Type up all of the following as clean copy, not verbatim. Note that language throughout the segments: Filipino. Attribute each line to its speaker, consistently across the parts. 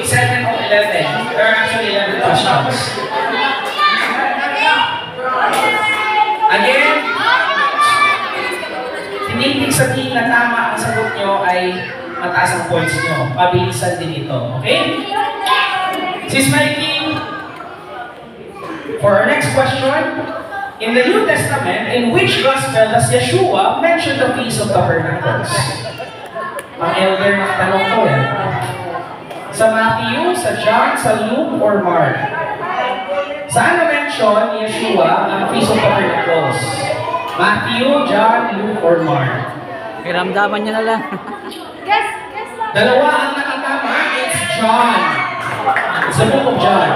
Speaker 1: 8, 7, o 11. There are actually 11 questions. Again, hindi ibig sabihin na tama ang sagot nyo ay mataas ang points nyo. Pabilisan din ito. Okay? Sis Mikey, for our next question, in the New Testament, in which gospel does Yeshua mention the Feast of Tabernacles? Ang elder na tanong ko yan. Sa Matthew, sa John, sa Luke, or Mark? Saan na-mention ni Yeshua ang Feast of Tabernacles? Matthew, John, Luke, or Mark?
Speaker 2: Kiramdaman niya na lang.
Speaker 3: Guess lang.
Speaker 1: Dalawa ang nakatama, it's John. It's the book of John.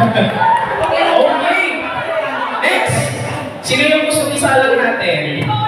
Speaker 1: Okay. Next. Sino yung gusto isalang natin?